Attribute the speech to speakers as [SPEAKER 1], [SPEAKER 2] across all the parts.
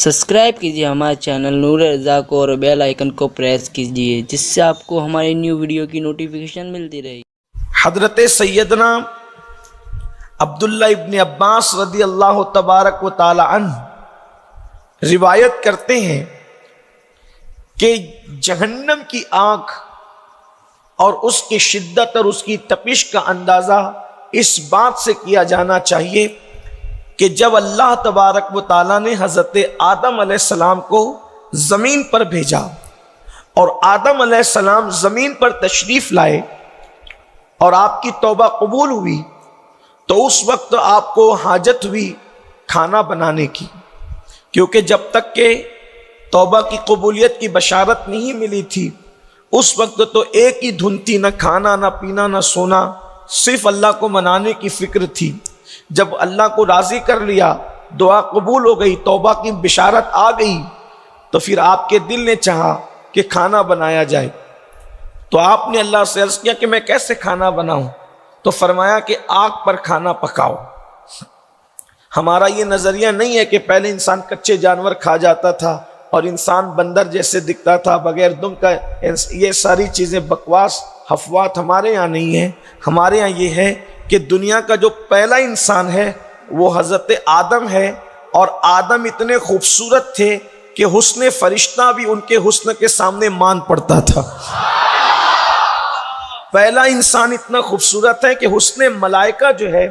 [SPEAKER 1] Subscribe कीजिए हमारे channel नूर रज़ा को और बेल आइकन को प्रेस कीजिए जिससे आपको हमारी न्यू वीडियो की नोटिफिकेशन मिलती रहे।
[SPEAKER 2] हज़रत सैयदना अब्दुल्ला इब्न अब्बास रदी अल्लाह तबारक व तआला अन्हु रिवायत करते हैं कि जहन्नम की आग और उसकी शिद्दत और उसकी तपिश का अंदाजा इस बात से किया जाना चाहिए कि जब अल्लाह तबारक व तआला ने हज़रत आदम अलैहिस्सलाम को ज़मीन पर भेजा और आदम अलैहिस्सलाम ज़मीन पर तशरीफ़ लाए और आपकी तौबा कबूल हुई, तो उस वक्त आपको हाजत हुई खाना बनाने की, क्योंकि जब तक के तौबा की कबूलियत की बशारत नहीं मिली थी उस वक्त तो एक ही धुन थी, न खाना न पीना न सोना, सिर्फ अल्लाह को मनाने की फिक्र थी। जब अल्लाह को राज़ी कर लिया, दुआ कबूल हो गई, तौबा की बिशारत आ गई, तो फिर आपके दिल ने चाहा कि खाना बनाया जाए। तो आपने अल्लाह से अर्ज़ किया कि मैं कैसे खाना बनाऊं? तो फरमाया कि आग पर खाना पकाओ। हमारा ये नज़रिया नहीं है कि पहले इंसान कच्चे जानवर खा जाता था और इंसान बंदर जैसे दिखता था बगैर दुम का। ये सारी चीज़ें बकवास हफवात हमारे यहाँ नहीं है। हमारे यहाँ ये है कि दुनिया का जो पहला इंसान है वो हज़रत आदम है, और आदम इतने खूबसूरत थे कि हुस्न फरिश्ता भी उनके हुस्न के सामने मान पड़ता था। पहला इंसान इतना खूबसूरत है कि हुस्न मलाइका जो है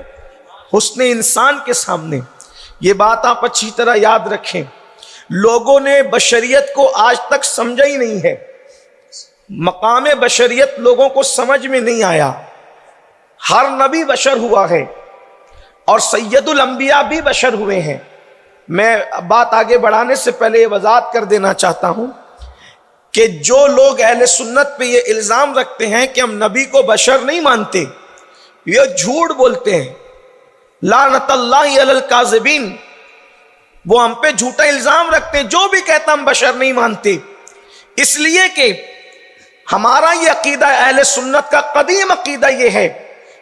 [SPEAKER 2] हुस्न इंसान के सामने। ये बात आप अच्छी तरह याद रखें। लोगों ने बशरियत को आज तक समझा ही नहीं है। मकाम बशरियत लोगों को समझ में नहीं आया। हर नबी बशर हुआ है और सैयदुल अंबिया भी बशर हुए हैं। मैं बात आगे बढ़ाने से पहले ये वजाहत कर देना चाहता हूं कि जो लोग अहले सुन्नत पे ये इल्ज़ाम रखते हैं कि हम नबी को बशर नहीं मानते, ये झूठ बोलते हैं। लानतल्लाहि अलल काज़िबीन, वो हम पे झूठा इल्ज़ाम रखते हैं। जो भी कहता हम बशर नहीं मानते, इसलिए कि हमारा ये अकीदा अहले सुन्नत का कदीम अकीदा ये है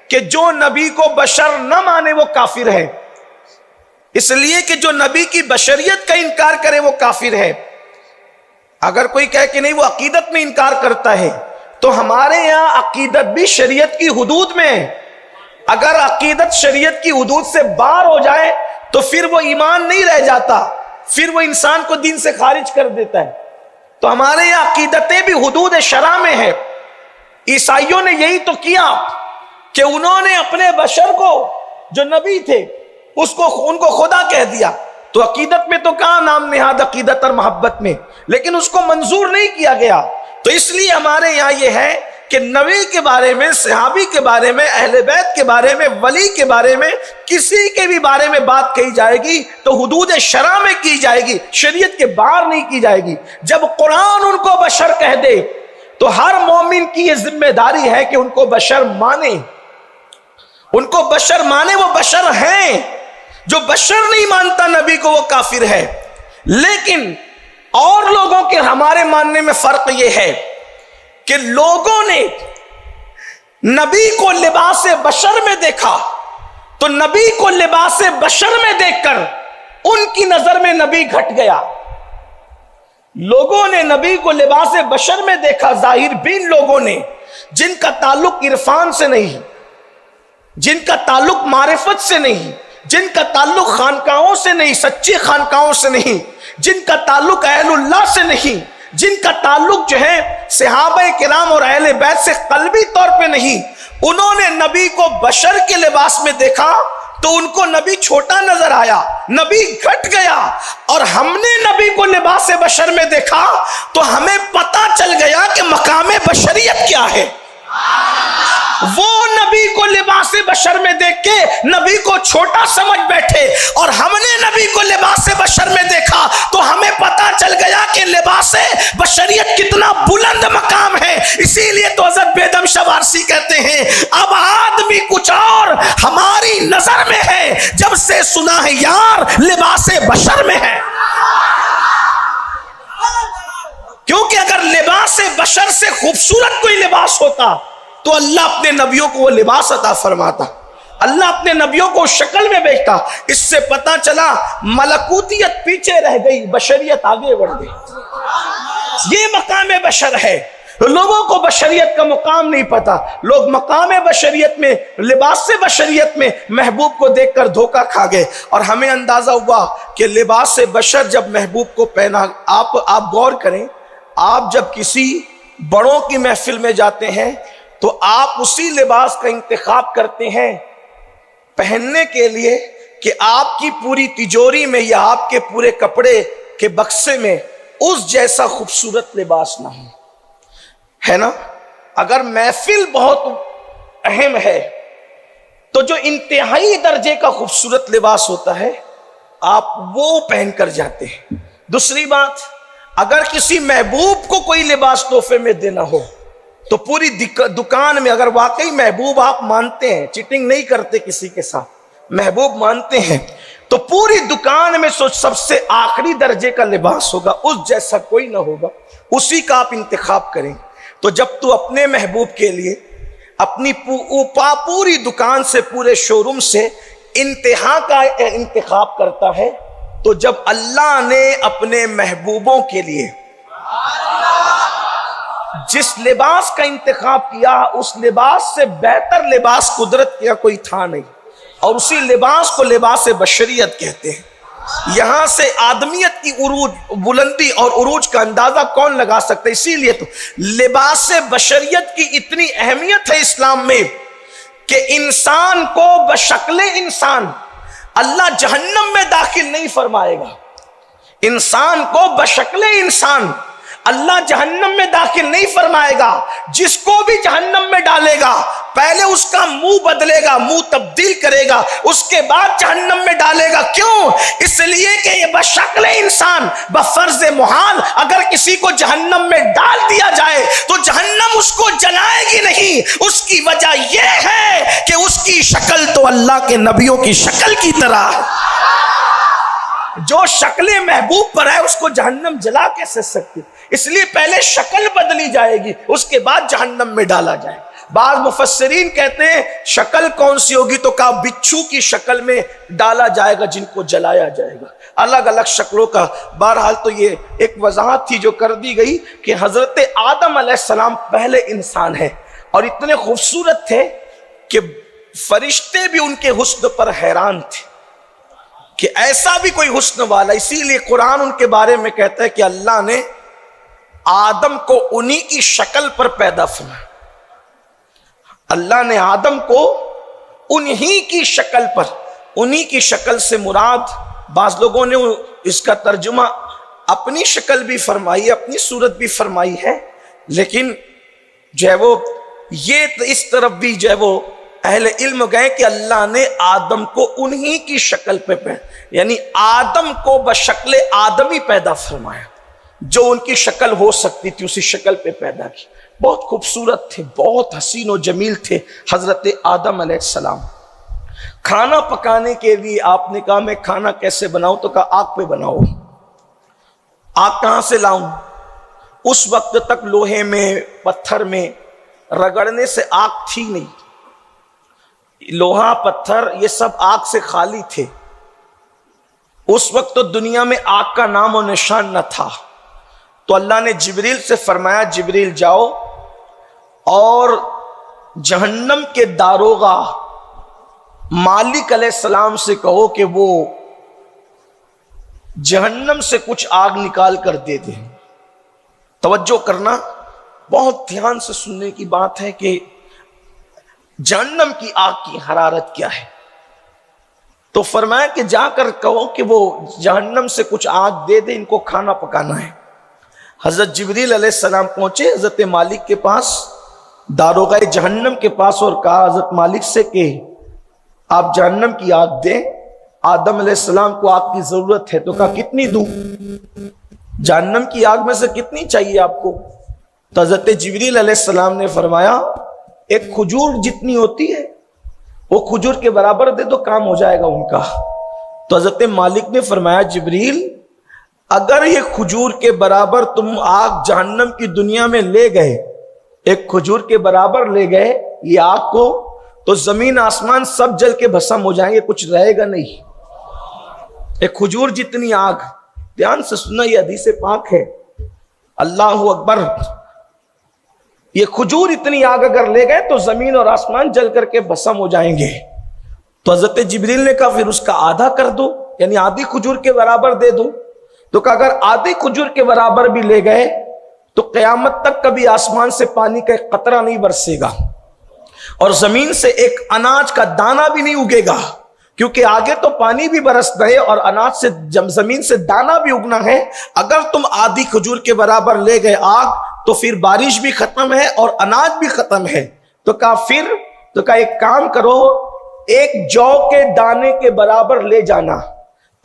[SPEAKER 2] कि जो नबी को बशर न माने वो काफिर है। इसलिए कि जो नबी की बशरियत का इनकार करे वो काफिर है। अगर कोई कहे कि नहीं वो अकीदत में इनकार करता है, तो हमारे यहाँ अकीदत भी शरीयत की हुदूद में है। अगर अकीदत शरीयत की हुदूद से बाहर हो जाए तो फिर वो ईमान नहीं रह जाता, फिर वो इंसान को दीन से खारिज कर देता है। तो हमारे यहाँ अकीदतें भी हुदूद शरा में है। ईसाइयों ने यही तो किया कि उन्होंने अपने बशर को जो नबी थे उनको खुदा कह दिया। तो अकीदत में तो कहा नाम निहाद अकीदत और मोहब्बत में, लेकिन उसको मंजूर नहीं किया गया। तो इसलिए हमारे यहाँ ये है कि नबी के बारे में, सहाबी के बारे में, अहले बैत के बारे में, वली के बारे में, किसी के भी बारे में बात कही जाएगी तो हुदूद शरा में की जाएगी, शरीयत के बाहर नहीं की जाएगी। जब कुरान उनको बशर कह दे तो हर मोमिन की यह जिम्मेदारी है कि उनको बशर माने, उनको बशर माने। वो बशर हैं। जो बशर नहीं मानता नबी को वो काफिर है। लेकिन और लोगों के हमारे मानने में फर्क ये है कि लोगों ने नबी को लिबास बशर में देखा, तो नबी को लिबास बशर में देखकर उनकी नजर में नबी घट गया। लोगों ने नबी को लिबास बशर में देखा, जाहिर बीन लोगों ने, जिनका ताल्लुक इरफान से नहीं, जिनका ताल्लुक मारिफत से नहीं, जिनका ताल्लुक खानकाहों से नहीं, सच्ची खानकाहों से नहीं, जिनका ताल्लुक अहलुल्लाह से नहीं, जिनका ताल्लुक जो है सहाबा किराम और अहले बैत से कल्बी तौर पे नहीं, उन्होंने नबी को बशर के लिबास में देखा तो उनको नबी छोटा नजर आया, नबी घट गया। और हमने नबी को लिबास बशर में देखा तो हमें पता चल गया कि मकाम बशरियत क्या है। वो नबी को लिबास बशर में देख के नबी को छोटा समझ बैठे, और हमने नबी को लिबास बशर में देखा तो हमें पता चल गया कि लिबास बशरियत कितना बुलंद मकाम है। इसीलिए तो हज़रत बेदम शवारसी कहते हैं, अब आदमी कुछ और हमारी नजर में है, जब से सुना है यार लिबास बशर में है। क्योंकि अगर लिबास बशर से खूबसूरत कोई लिबास होता तो अल्लाह अपने नबियों को वो लिबास अता फरमाता। अल्लाह अपने नबियों को शक्ल में भेजता। इससे पता चला मलकूतियत पीछे रह गई, बशरियत आगे बढ़ गई। ये मकाम बशर है। लोगों को बशरियत का मुकाम नहीं पता। लोग मकाम बशरियत में, लिबास बशरियत में महबूब को देखकर धोखा खा गए। और हमें अंदाजा हुआ कि लिबास बशर जब महबूब को पहना, आप गौर करें, आप जब किसी बड़ों की महफिल में जाते हैं तो आप उसी लिबास का इंतखाब करते हैं पहनने के लिए कि आपकी पूरी तिजोरी में या आपके पूरे कपड़े के बक्से में उस जैसा खूबसूरत लिबास ना हो, है ना। अगर महफिल बहुत अहम है तो जो इंतहाई दर्जे का खूबसूरत लिबास होता है आप वो पहनकर जाते हैं। दूसरी बात, अगर किसी महबूब को कोई लिबास तोहफे में देना हो तो पूरी दुकान में, अगर वाकई महबूब आप मानते हैं, चीटिंग नहीं करते किसी के साथ, महबूब मानते हैं, तो पूरी दुकान में सबसे आखिरी दर्जे का लिबास होगा, उस जैसा कोई ना होगा, उसी का आप इंतखाब करें। तो जब तू अपने महबूब के लिए अपनी पूरी दुकान से, पूरे शोरूम से इंतहा का इंतखाब करता है, तो जब अल्लाह ने अपने महबूबों के लिए जिस लिबास का इंतखाब किया, उस लिबास से बेहतर लिबास कुदरत का कोई था नहीं, और उसी लिबास को लिबास बशरियत कहते हैं। यहां से आदमियत की उरूज, बुलंदी और उरूज का अंदाजा कौन लगा सकता है। इसीलिए तो लिबास बशरियत की इतनी अहमियत है इस्लाम में कि इंसान को बशक्ले इंसान अल्लाह जहन्नम में दाखिल नहीं फरमाएगा। इंसान को बशक्ले इंसान अल्लाह जहन्नम में दाखिल नहीं फरमाएगा। जिसको भी जहन्नम में डालेगा पहले उसका मुंह बदलेगा, मुंह तब्दील करेगा, उसके बाद जहन्नम में डालेगा। क्यों? इसलिए कि ये बशक्ले इंसान बफर्ज मुहाल अगर किसी को जहन्नम में डाल दिया जाए तो जहन्नम उसको जलाएगी नहीं। उसकी वजह यह है कि उसकी शक्ल तो अल्लाह के नबियों की शक्ल की तरह है। जो शक्लें महबूब पर है उसको जहन्नम जला कैसे सकती? इसलिए पहले शक्ल बदली जाएगी, उसके बाद जहन्नम में डाला जाए। बाद मुफस्सिरीन कहते हैं शक्ल कौन सी होगी, तो कहा बिच्छू की शक्ल में डाला जाएगा जिनको जलाया जाएगा। अलग अलग शक्लों का। बहरहाल तो ये एक वजाहत थी जो कर दी गई कि हजरत आदम अलैहिस्सलाम पहले इंसान है और इतने खूबसूरत थे कि फरिश्ते भी उनके हुस्न पर हैरान थे कि ऐसा भी कोई हुस्न वाला। इसीलिए कुरान उनके बारे में कहता है कि अल्लाह ने आदम को उन्हीं की शक्ल पर पैदा फरमाया। अल्लाह ने आदम को उन्हीं की शक्ल पर, उन्हीं की शक्ल से मुराद, बाज लोगों ने इसका तर्जुमा अपनी शक्ल भी फरमाई, अपनी सूरत भी फरमाई है, लेकिन जो है वो ये इस तरफ भी जो है वो अहले इल्म गए कि अल्लाह ने आदम को उन्हीं की शक्ल पे, यानी आदम को बशक्ले आदमी पैदा फरमाया, जो उनकी शक्ल हो सकती थी उसी शक्ल पे पैदा की। बहुत खूबसूरत थे, बहुत हसीन और जमील थे हजरत आदम अलैहिस्सलाम। खाना पकाने के लिए आपने कहा मैं खाना कैसे बनाऊं, तो कहा आग पे बनाओ। आग कहां से लाऊं? उस वक्त तक लोहे में, पत्थर में रगड़ने से आग थी नहीं। लोहा, पत्थर ये सब आग से खाली थे। उस वक्त तो दुनिया में आग का नाम और निशान न था। तो अल्लाह ने जिब्रील से फरमाया जिब्रील जाओ और जहन्नम के दारोगा मालिक अलैहिस्सलाम से कहो कि वो जहन्नम से कुछ आग निकाल कर दे दे। तवज्जो करना, बहुत ध्यान से सुनने की बात है कि जहन्नम की आग की हरारत क्या है। तो फरमाया कि जाकर कहो कि वो जहन्नम से कुछ आग दे दे, इनको खाना पकाना है। हजरत जिब्रील अलैहिस्सलाम पहुंचे हजरत मालिक के पास, दारोगा जहन्नम के पास, और कहा हजरत मालिक से कि आप जहन्नम की आग दें, आदम अलैहिस्सलाम को आग की जरूरत है। तो कहा कितनी दूं? जहन्नम की आग में से कितनी चाहिए आपको? तो हजरत जिब्रील अलैहिस्सलाम ने फरमाया एक खजूर जितनी होती है वो खजूर के बराबर दे दो, काम हो जाएगा उनका। तो हजरत मालिक ने फरमाया जिब्रील अगर ये खजूर के बराबर तुम आग जहन्नम की दुनिया में ले गए, एक खजूर के बराबर ले गए ये आग को, تو زمین آسمان سب جل کے بھسم ہو جائیں گے, کچھ رہے گا نہیں. ایک کھجور جتنی آگ, دھیان سے سننا, یہ حدیث پاک ہے, اللہ اکبر. یہ کھجور اتنی آگ اگر لے گئے تو زمین اور آسمان جل کر کے بھسم ہو جائیں گے. تو حضرت جبریل نے کہا پھر اس کا آدھا کر دو, یعنی آدھی کھجور کے برابر دے دو. تو کہا اگر آدھی کھجور کے برابر بھی لے گئے تو قیامت تک کبھی آسمان سے پانی کا ایک قطرہ نہیں برسے گا اور زمین سے ایک اناج کا دانہ بھی نہیں اگے گا, کیونکہ آگے تو پانی بھی برس رہے اور اناج سے زمین سے دانہ بھی اگنا ہے. اگر تم آدھی کھجور کے برابر لے گئے آگ تو پھر بارش بھی ختم ہے اور اناج بھی ختم ہے. تو کہا ایک کام کرو, ایک جو کے دانے کے برابر لے جانا.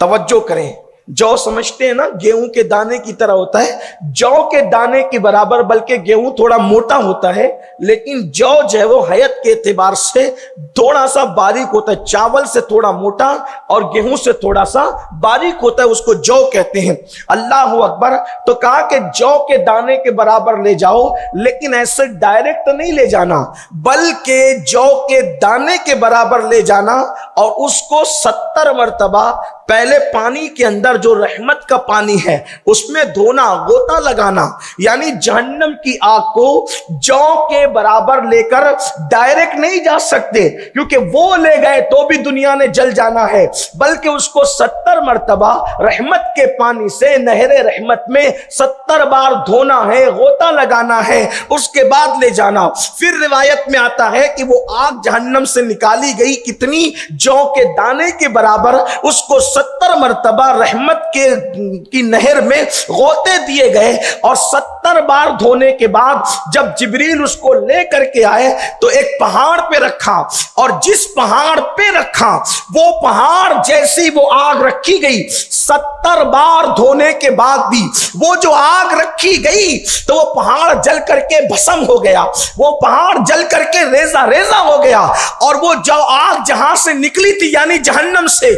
[SPEAKER 2] توجہ کریں, جو سمجھتے ہیں نا گیہوں کے دانے کی طرح ہوتا ہے, جو کے دانے کی برابر, بلکہ گیہوں تھوڑا موٹا ہوتا ہے لیکن جو ہے وہ حیت کے اعتبار سے تھوڑا سا باریک ہوتا ہے. چاول سے تھوڑا موٹا اور گیہوں سے تھوڑا سا باریک ہوتا ہے, اس کو جو کہتے ہیں. اللہ اکبر. تو کہا کہ جو کے دانے کے برابر لے جاؤ, لیکن ایسے ڈائریکٹ نہیں لے جانا, بلکہ جو کے دانے کے برابر لے جانا اور اس کو 70 مرتبہ پہلے پانی کے اندر جو رحمت کا پانی ہے اس میں دھونا, غوطہ لگانا. یعنی جہنم کی آگ کو جو کے برابر لے کر ڈائریکٹ نہیں جا سکتے, کیونکہ وہ لے گئے تو بھی دنیا نے جل جانا ہے, بلکہ اس کو 70 مرتبہ رحمت کے پانی سے نہر رحمت میں 70 بار دھونا ہے, غوطہ لگانا ہے, اس کے بعد لے جانا. پھر روایت میں آتا ہے کہ وہ آگ جہنم سے نکالی گئی کتنی, جو کے دانے کے برابر, اس کو 70 مرتبہ رحمت کی نہر میں غوطے دیے گئے اور 70 بار دھونے کے بعد جب جبریل اس کو لے کر کے آئے تو ایک پہاڑ پہ رکھا, اور جس پہاڑ پہ رکھا وہ پہاڑ جیسی وہ آگ رکھی گئی, 70 بار دھونے کے بعد بھی وہ جو آگ رکھی گئی تو وہ پہاڑ جل کر کے بھسم ہو گیا, وہ پہاڑ جل کر کے ریزہ ریزہ ہو گیا. اور وہ جو آگ جہاں سے نکلی تھی یعنی جہنم سے,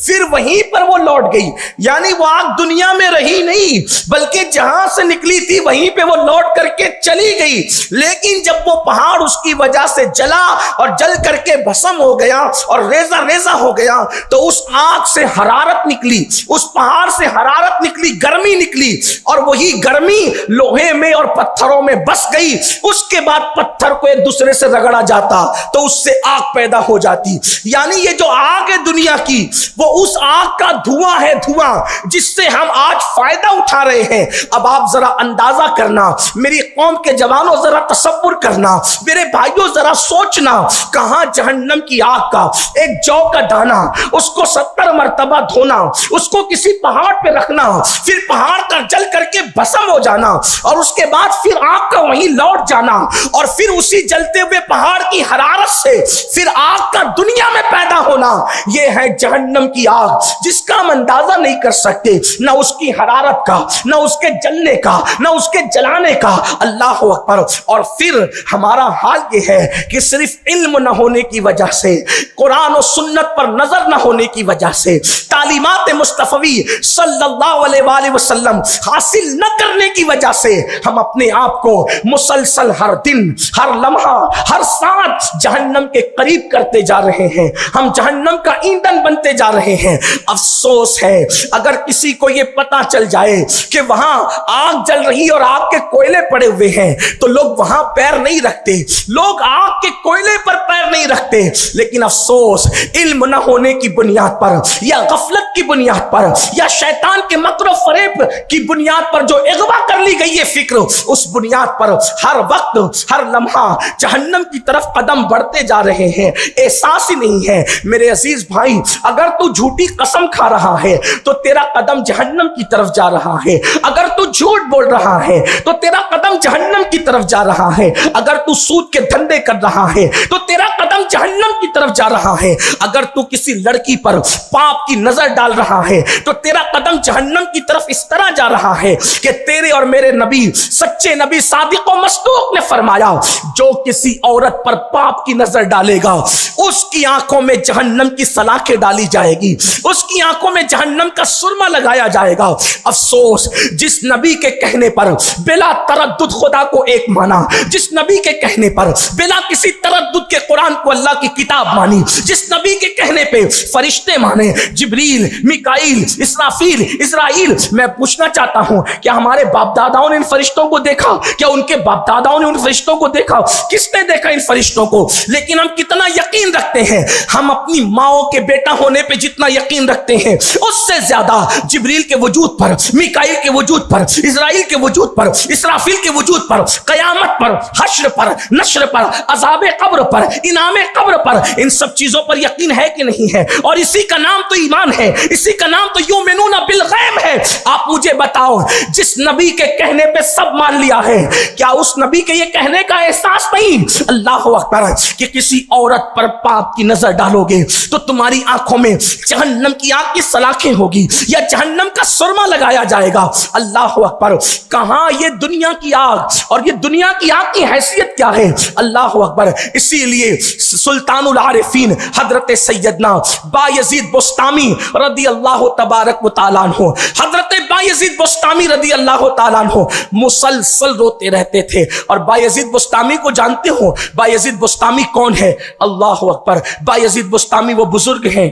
[SPEAKER 2] پھر وہیں پر وہ لوٹ گئی. یعنی وہ آگ دنیا میں رہی نہیں, بلکہ جہاں سے نکلی تھی وہیں پہ وہ لوٹ کر کے چلی گئی. لیکن جب وہ پہاڑ اس کی وجہ سے جلا اور جل کر کے بھسم ہو گیا اور ریزہ ریزہ ہو گیا تو اس آگ سے حرارت نکلی, اس پہاڑ سے حرارت نکلی, گرمی نکلی, اور وہی گرمی لوہے میں اور پتھروں میں بس گئی. اس کے بعد پتھر کو ایک دوسرے سے رگڑا جاتا تو اس سے آگ پیدا ہو جاتی. یعنی یہ جو آگ ہے دنیا کی وہ اس آگ کا دھواں ہے, دھواں جس سے ہم آج فائدہ اٹھا رہے ہیں. اب آپ ذرا اندازہ کرنا, میری قوم کے جوانوں ذرا تصور کرنا, میرے بھائیوں ذرا سوچنا, کہاں جہنم کی آگ کا ایک جو کا دانا, اس کو 70 مرتبہ دھونا, اس کو کسی پہاڑ پہ رکھنا, پھر پہاڑ کا جل کر کے بھسم ہو جانا, اور اس کے بعد پھر آگ کا وہیں لوٹ جانا, اور پھر اسی جلتے ہوئے پہاڑ کی حرارت سے پھر آگ کا دنیا میں پیدا ہونا. یہ ہے جہنم کی آگ جس کا ہم اندازہ نہیں کر سکتے, نہ اس کی حرارت کا, نہ اس کے جلنے کا, نہ اس کے جلانے کا. اللہ اکبر. اور پھر ہمارا حال یہ ہے کہ صرف علم نہ ہونے کی وجہ سے, قرآن و سنت پر نظر نہ ہونے کی وجہ سے, تعلیمات مصطفی صلی اللہ علیہ وآلہ وسلم حاصل نہ کرنے کی وجہ سے ہم اپنے آپ کو مسلسل ہر دن, ہر لمحہ, ہر سانس جہنم کے قریب کرتے جا رہے ہیں. ہم جہنم کا ایندھن بنتے جا رہے ہیں. افسوس ہے اگر کسی کو یہ پتا چل جائے کہ وہاں آگ جل رہی اور آگ کے کوئلے پڑے ہوئے ہیں تو لوگ وہاں پیر نہیں رکھتے, لوگ آگ کے کوئلے پر پیر نہیں رکھتے. لیکن افسوس, علم نہ ہونے کی بنیاد پر یا غفلت کی بنیاد پر یا شیطان کے مکر و فریب کی بنیاد پر جو اغوا کر لی گئی ہے فکر, اس بنیاد پر ہر وقت, ہر لمحہ جہنم کی طرف قدم بڑھتے جا رہے ہیں. احساس ہی نہیں ہے. میرے عزیز بھائی, اگر تو جھوٹی قسم کھا رہا ہے تو تیرا قدم جہنم کی طرف جا رہا ہے. اگر تو جھوٹ بول رہا ہے تو تیرا قدم جہنم کی طرف جا رہا ہے. اگر تو سود کے دھندے کر رہا ہے تو تیرا قدم جہنم کی طرف جا رہا ہے. اگر تو کسی لڑکی پر پاپ کی نظر ڈال رہا ہے تو تیرا قدم جہنم کی طرف اس طرح جا رہا ہے کہ تیرے اور میرے نبی, سچے نبی صادق و مصدوق نے فرمایا, جو کسی عورت پر پاپ کی نظر ڈالے گا اس کی آنکھوں میں جہنم کی سلاخیں ڈالی جائے گی, اس کی آنکھوں میں جہنم کا سرما لگایا جائے گا. افسوس, جس نبی नबी के कहने पर बिला तरद्दुद खुदा को एक माना, जिस नबी के कहने पर बिला किसी तरद्दुद के कुरान को अल्लाह की किताब मानी, जिस नबी के कहने पे फरिश्ते माने, जिब्रील, मिकाईल, इसराफील, इजराइल। मैं पूछना चाहता हूं, क्या हमारे बाप दादाओं ने इन फरिश्तों को देखा? क्या उनके बाप दादाओं ने उन फरिश्तों को देखा? किसने देखा इन फरिश्तों को? लेकिन हम कितना यकीन रखते हैं, हम अपनी माओ के बेटा होने पे जितना यकीन रखते हैं, उससे ज्यादा जिब्रील के वजूद पर, मिकाईल के वजूद पर, इजराइल के वजूद पर, इसराफील के वजूद पर, कयामत पर, हश्र पर, नश्र पर, अज़ाबे कब्र पर, इनामे कब्र पर, इन सब चीजों पर यकीन है कि नहीं है? और इसी का नाम तो ईमान है, इसी का नाम तो युमिनूना बिल गैब है। आप मुझे बताओ, जिस नबी के कहने पे सब मान लिया है, क्या उस नबी के ये कहने का एहसास नहीं, अल्लाह अकबर, कि किसी औरत पर पाप की नजर डालोगे तो तुम्हारी आंखों में जहन्नम की आग की सलाखें होगी या जहन्नम का सुरमा लगाया जाएगा? अल्लाह अकबर, कहां ये दुनिया की आग, और ये दुनिया की आग की हैसियत क्या है? अल्लाह अकबर। इसीलिए सुल्तानुल आरिफीन हजरत सैयदना बायजीद बुस्तामी रदी अल्लाह तबारक व तआला अन्हु, हजरत बायजीद बुस्तामी रदी अल्लाह तआला अन्हु मुसलसल रोते रहते थे। और बायजीद बुस्तामी को जानते हो? बायजीद बुस्तामी कौन है? अल्लाह अकबर। बायजीद बुस्तामी वो बुजुर्ग हैं,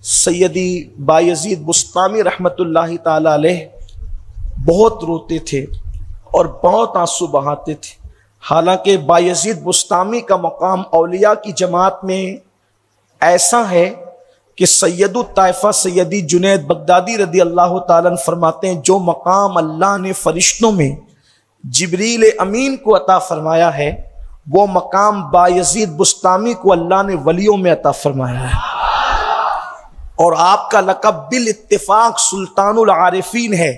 [SPEAKER 2] सैयदी बायजीद बुस्तामी रहमतुल्लाहि ताला अलैह बहुत रोते थे और बहुत आंसू बहाते थे। हालांकि बायजीद बुस्तामी का मकाम औलिया की जमात में ऐसा है कि सैयदु ताइफा सैयदी जुनैद बगदादी रदी अल्लाह ताला अन्हु फरमाते हैं, जो मकाम अल्लाह ने फरिश्तों में जिब्रील अमीन को अता फरमाया है, वो मकाम बायजीद बुस्तामी को अल्लाह ने वलियों में अता फरमाया है। और आपका लक़ब बिल इत्तिफाक सुल्तानुल आरिफीन है,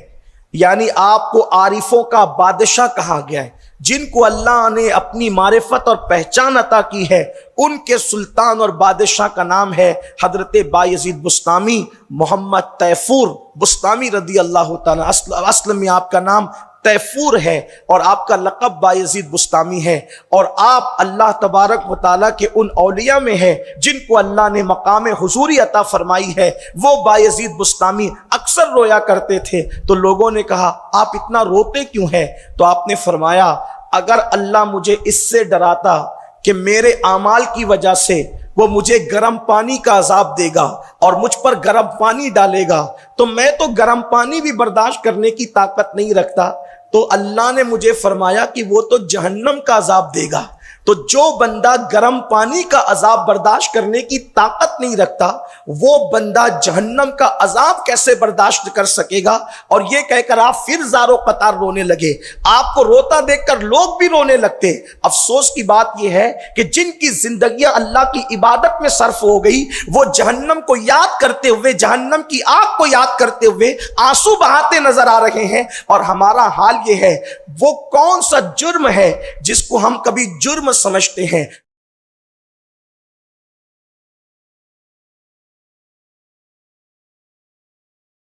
[SPEAKER 2] यानी आपको आरिफों का बादशाह कहा गया है। जिनको अल्लाह ने अपनी मारिफत और पहचान अता की है, उनके सुल्तान और बादशाह का नाम है हजरत बायजीद बुस्तामी मोहम्मद तैफूर बुस्तामी रदी अल्लाह ताला। असल में आपका नाम तैफूर है और आपका लक़ब बायजीद बुस्तामी है। और आप अल्लाह तबारक व तआला के उन औलिया में है जिनको अल्लाह ने मकाम हुजूरी अता फरमाई है। वो बायजीद बुस्तामी अक्सर रोया करते थे। तो लोगों ने कहा, आप इतना रोते क्यों हैं? तो आपने फरमाया, अगर अल्लाह मुझे इससे डराता कि मेरे आमाल की वजह से वो मुझे गर्म पानी का अजाब देगा और मुझ पर गर्म पानी डालेगा, तो मैं तो गर्म पानी भी बर्दाश्त करने की ताकत नहीं रखता। तो अल्लाह ने मुझे फरमाया कि वो तो जहन्नम का अजाब देगा। तो जो बंदा गर्म पानी का अजाब बर्दाश्त करने की ताकत नहीं रखता, वो बंदा जहन्नम का अजाब कैसे बर्दाश्त कर सकेगा? और ये कहकर आप फिर ज़ारो कतार रोने लगे। आपको रोता देखकर लोग भी रोने लगते। अफसोस की बात यह है कि जिनकी जिंदगियां अल्लाह की इबादत में सर्फ हो गई, वो जहन्नम को याद करते हुए, जहन्नम की आग को याद करते हुए आंसू बहाते नजर आ रहे हैं। और हमारा हाल ये है, वो कौन सा जुर्म है जिसको हम कभी जुर्म समझते हैं?